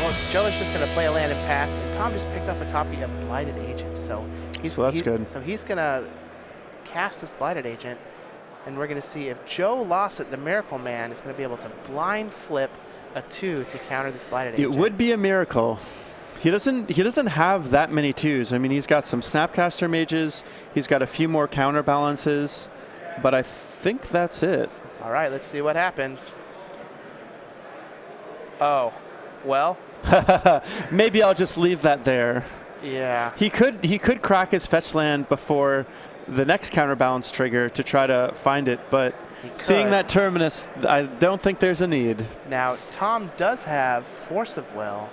Joe is just going to play a land and pass, and Tom just picked up a copy of Blighted Agent. So that's good. So he's going to cast this Blighted Agent, and we're going to see if Joe Lossett, the Miracle Man, is going to be able to blind flip a 2 to counter this Blighted Agent. It would be a miracle. He doesn't have that many 2s. I mean, he's got some Snapcaster Mages. He's got a few more counterbalances, but I think that's it. All right, let's see what happens. Oh, well. Maybe I'll just leave that there. Yeah. He could crack his fetch land before the next counterbalance trigger to try to find it, but seeing that Terminus, I don't think there's a need. Now, Tom does have Force of Will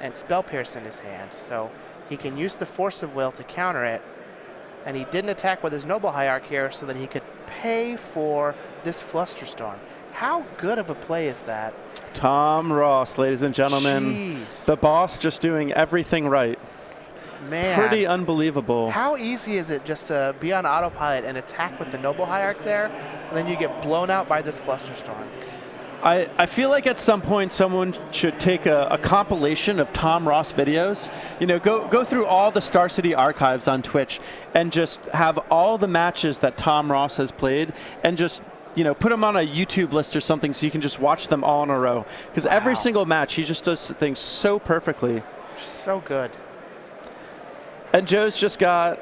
and Spell Pierce in his hand, so he can use the Force of Will to counter it, and he didn't attack with his Noble Hierarch here so that he could pay for this Flusterstorm. How good of a play is that? Tom Ross, ladies and gentlemen. Jeez. The boss just doing everything right. Man. Pretty unbelievable. How easy is it just to be on autopilot and attack with the Noble Hierarch there, and then you get blown out by this Flusterstorm? I feel like at some point someone should take a compilation of Tom Ross videos. You know, go through all the Star City archives on Twitch and just have all the matches that Tom Ross has played and just, you know, put them on a YouTube list or something so you can just watch them all in a row. Because every single match, he just does things so perfectly. So good. And Joe's just got...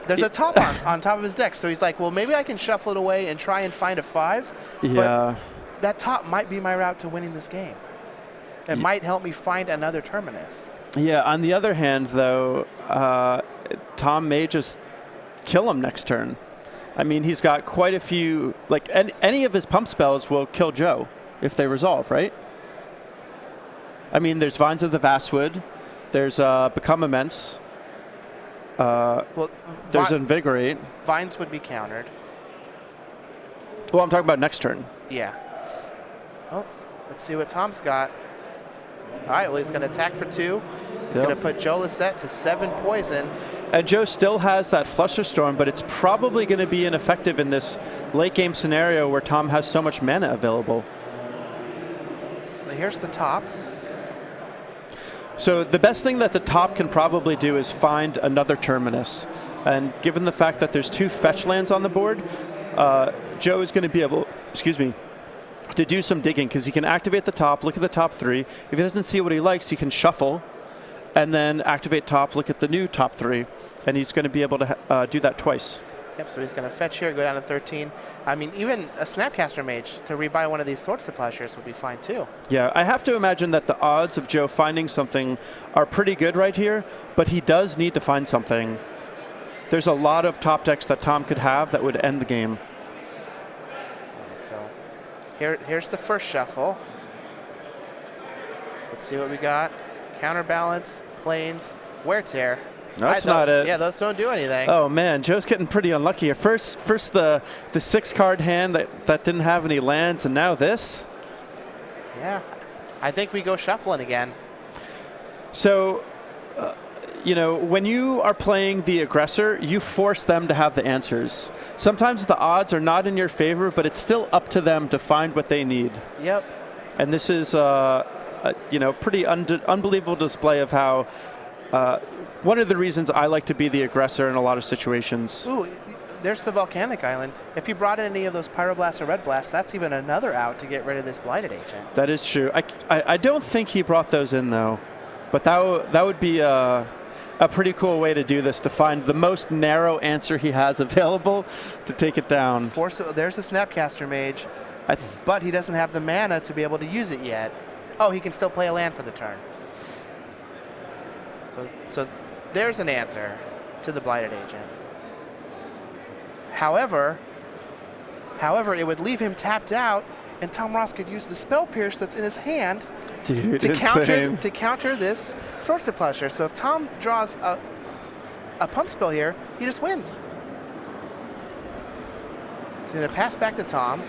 There's a top on top of his deck, so he's like, well, maybe I can shuffle it away and try and find a 5. Yeah. But that top might be my route to winning this game. It might help me find another Terminus. Yeah, on the other hand, though, Tom may just kill him next turn. I mean, he's got quite a few, like, any of his pump spells will kill Joe if they resolve, right? I mean, there's Vines of the Vastwood, there's Become Immense, there's Invigorate. Vines would be countered. Well, I'm talking about next turn. Yeah. Well, let's see what Tom's got. All right, well, he's going to attack for 2. He's going to put Joe Lossett to 7 poison. And Joe still has that Flusterstorm, but it's probably going to be ineffective in this late game scenario where Tom has so much mana available. Here's the top. So the best thing that the top can probably do is find another Terminus. And given the fact that there's 2 fetch lands on the board, Joe is going to be able, to do some digging because he can activate the top, look at the top 3. If he doesn't see what he likes, he can shuffle and then activate top, look at the new top 3. And he's going to be able to do that twice. Yep, so he's going to fetch here, go down to 13. I mean, even a Snapcaster Mage to rebuy one of these Swords to Plowshares would be fine too. Yeah, I have to imagine that the odds of Joe finding something are pretty good right here, but he does need to find something. There's a lot of top decks that Tom could have that would end the game. So here's the first shuffle. Let's see what we got. Counterbalance, Plains, Wear Tear. That's not it. Yeah, those don't do anything. Oh man, Joe's getting pretty unlucky here. First the 6-card hand that didn't have any lands, and now this. Yeah, I think we go shuffling again. So, you know, when you are playing the aggressor, you force them to have the answers. Sometimes the odds are not in your favor, but it's still up to them to find what they need. Yep. And this is, you know, pretty unbelievable display of how. One of the reasons I like to be the aggressor in a lot of situations. Ooh, there's the Volcanic Island. If you brought in any of those Pyroblasts or Red Blasts, that's even another out to get rid of this Blighted Agent. That is true. I don't think he brought those in, though. But that would be a pretty cool way to do this, to find the most narrow answer he has available to take it down. There's a Snapcaster Mage, but he doesn't have the mana to be able to use it yet. Oh, he can still play a land for the turn. So there's an answer to the Blighted Agent. However, it would leave him tapped out, and Tom Ross could use the Spell Pierce that's in his hand to counter this Swords to Plowshare. So if Tom draws a pump spell here, he just wins. He's going to pass back to Tom.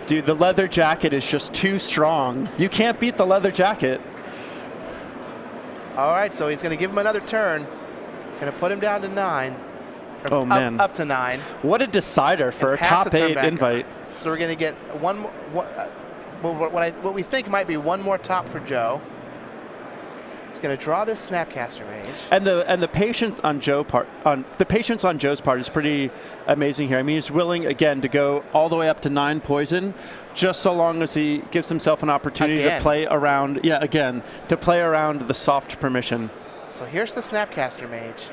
Dude, the leather jacket is just too strong. You can't beat the leather jacket. All right, so he's going to give him another turn. Going to put him down to 9. Oh, man. Up to 9. What a decider for a top 8 invite. So we're going to get one more, what we think might be one more top for Joe. He's going to draw this Snapcaster Mage. And the patience on Joe's part is pretty amazing here. I mean, he's willing again to go all the way up to 9 poison, just so long as he gives himself an opportunity to play around. Yeah, again, to play around the soft permission. So here's the Snapcaster Mage.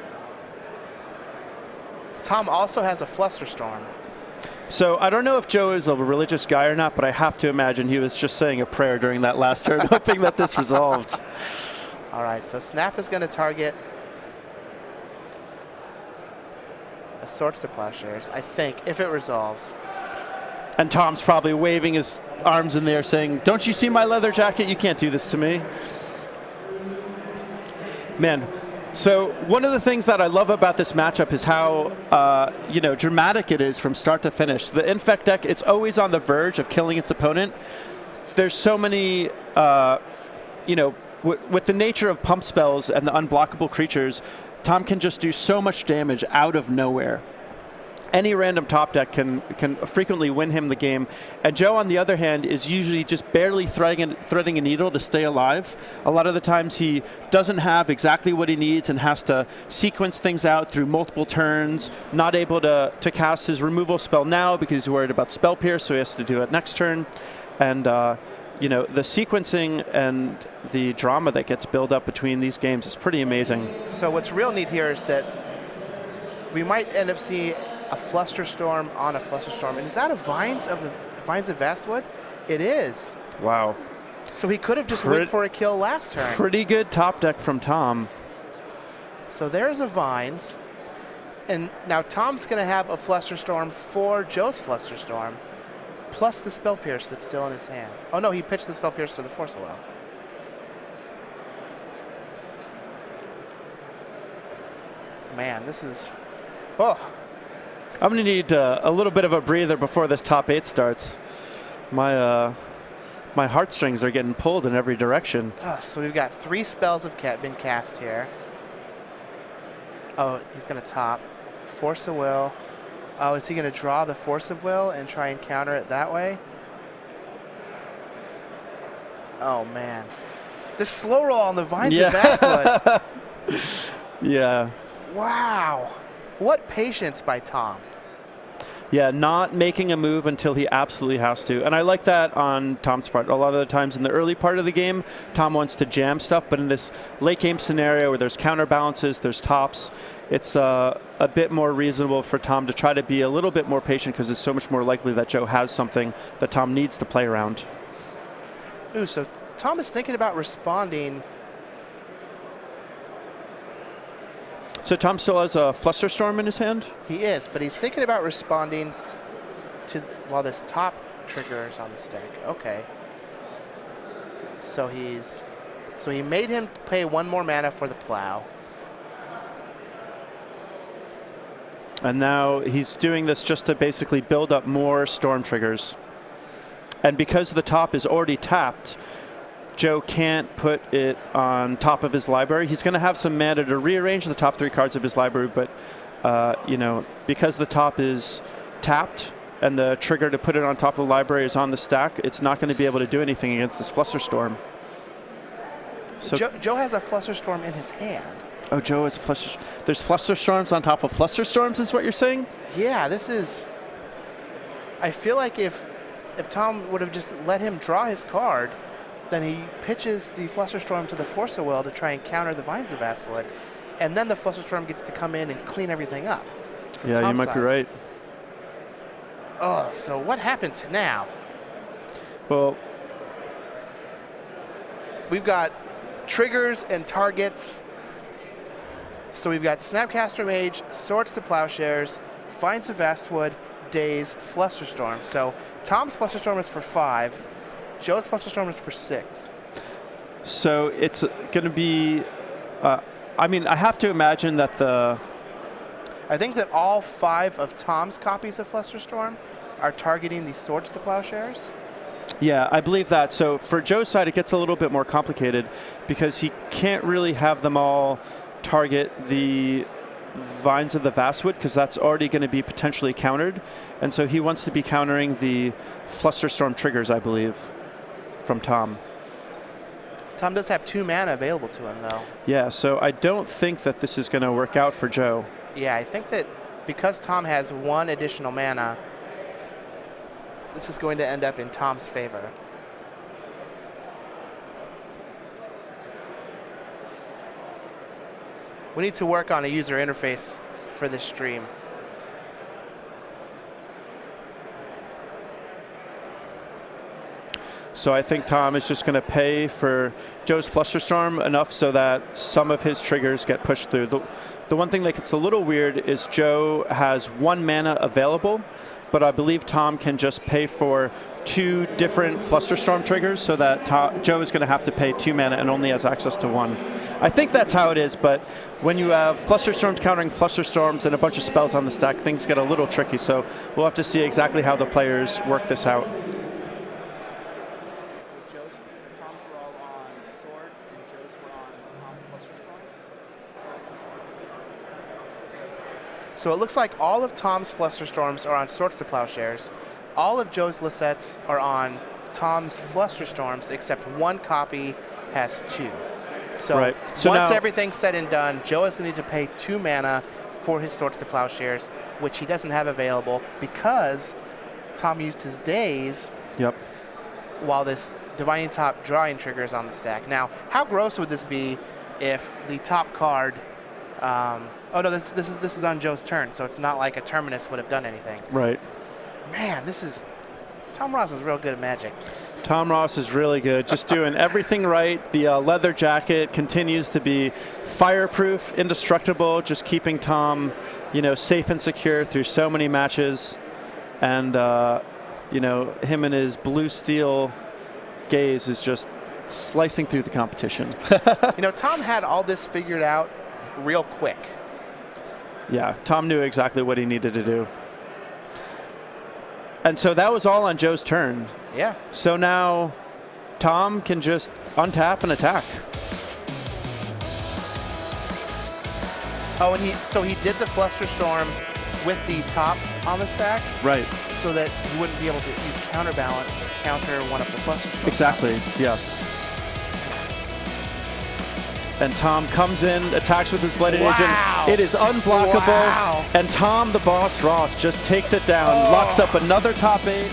Tom also has a Flusterstorm. So I don't know if Joe is a religious guy or not, but I have to imagine he was just saying a prayer during that last turn, hoping that this resolved. All right, so Snap is going to target a Swords to Plowshares, I think, if it resolves. And Tom's probably waving his arms in the air saying, "Don't you see my leather jacket? You can't do this to me." Man, so one of the things that I love about this matchup is how dramatic it is from start to finish. The Infect deck, it's always on the verge of killing its opponent. There's so many, with the nature of pump spells and the unblockable creatures, Tom can just do so much damage out of nowhere. Any random top deck can frequently win him the game. And Joe, on the other hand, is usually just barely threading a needle to stay alive. A lot of the times he doesn't have exactly what he needs and has to sequence things out through multiple turns, not able to cast his removal spell now because he's worried about Spell Pierce, so he has to do it next turn. And the sequencing and the drama that gets built up between these games is pretty amazing. So what's real neat here is that we might end up seeing a Flusterstorm on a Flusterstorm. And is that a Vines of Vastwood? It is. Wow. So he could have just went for a kill last turn. Pretty good top deck from Tom. So there's a Vines. And now Tom's going to have a Flusterstorm for Joe's Flusterstorm, plus the Spell Pierce that's still in his hand. Oh no, he pitched the Spell Pierce to the Force of Will. Man, this is... Oh. I'm going to need a little bit of a breather before this top 8 starts. My heartstrings are getting pulled in every direction. Oh, so we've got 3 spells have been cast here. Oh, he's going to top. Force of Will. Oh, is he going to draw the Force of Will and try and counter it that way? Oh, man. The slow roll on the Vines of Vastwood. Yeah. Wow. What patience by Tom. Yeah, not making a move until he absolutely has to. And I like that on Tom's part. A lot of the times in the early part of the game, Tom wants to jam stuff, but in this late game scenario where there's counterbalances, there's tops, it's a bit more reasonable for Tom to try to be a little bit more patient because it's so much more likely that Joe has something that Tom needs to play around. Ooh, so Tom is thinking about responding. So Tom still has a Flusterstorm in his hand? He is, but he's thinking about responding to while this top trigger is on the stack. Okay. So he made him pay 1 more mana for the plow. And now he's doing this just to basically build up more storm triggers. And because the top is already tapped, Joe can't put it on top of his library. He's going to have some mana to rearrange the top 3 cards of his library, but because the top is tapped and the trigger to put it on top of the library is on the stack, it's not going to be able to do anything against this Flusterstorm. So Joe has a Flusterstorm in his hand. Oh, Joe has a Flusterstorm. There's Flusterstorms on top of Flusterstorms is what you're saying? Yeah, this is... I feel like if Tom would have just let him draw his card, then he pitches the Flusterstorm to the Force of Will to try and counter the Vines of Vastwood, and then the Flusterstorm gets to come in and clean everything up. Yeah, Tom's you might be right. Oh, so what happens now? Well, we've got triggers and targets. So we've got Snapcaster Mage, Swords to Plowshares, Vines of Vastwood, Daze, Flusterstorm. So Tom's Flusterstorm is for 5. Joe's Flusterstorm is for 6. So it's going to be, I have to imagine that I think that all 5 of Tom's copies of Flusterstorm are targeting the Swords to Plowshares. Yeah, I believe that. So for Joe's side, it gets a little bit more complicated because he can't really have them all target the Vines of the Vastwood because that's already going to be potentially countered. And so he wants to be countering the Flusterstorm triggers, I believe, from Tom. Tom does have 2 mana available to him, though. Yeah, so I don't think that this is going to work out for Joe. Yeah, I think that because Tom has 1 additional mana, this is going to end up in Tom's favor. We need to work on a user interface for this stream. So I think Tom is just going to pay for Joe's Flusterstorm enough so that some of his triggers get pushed through. The one thing that gets a little weird is Joe has 1 mana available, but I believe Tom can just pay for 2 different Flusterstorm triggers so that Joe is going to have to pay 2 mana and only has access to 1. I think that's how it is, but when you have Flusterstorms countering Flusterstorms and a bunch of spells on the stack, things get a little tricky, so we'll have to see exactly how the players work this out. Tom's were all on swords and Joe's were on Tom's Flusterstorm. So it looks like all of Tom's Flusterstorms are on Swords to Plowshares. All of Joe's Lossetts are on Tom's Flusterstorms, except 1 copy has 2. So, right. So once now, everything's said and done, Joe is going to need to pay 2 mana for his Swords to Plowshares, which he doesn't have available because Tom used his days while this Divining Top drawing trigger is on the stack. Now, how gross would this be if the top card... oh no, this is on Joe's turn, so it's not like a Terminus would have done anything. Right. Man, Tom Ross is real good at Magic. Tom Ross is really good, just doing everything right. The leather jacket continues to be fireproof, indestructible, just keeping Tom, safe and secure through so many matches. And, him and his blue steel gaze is just slicing through the competition. Tom had all this figured out real quick. Yeah, Tom knew exactly what he needed to do. And so that was all on Joe's turn. Yeah. So now Tom can just untap and attack. Oh, and he did the Flusterstorm with the top on the stack. Right. So that you wouldn't be able to use Counterbalance to counter one of the Flusterstorms. Exactly, yeah. And Tom comes in, attacks with his Bladed Agent. It is unblockable. Wow. And Tom, the boss Ross, just takes it down, locks up another top 8.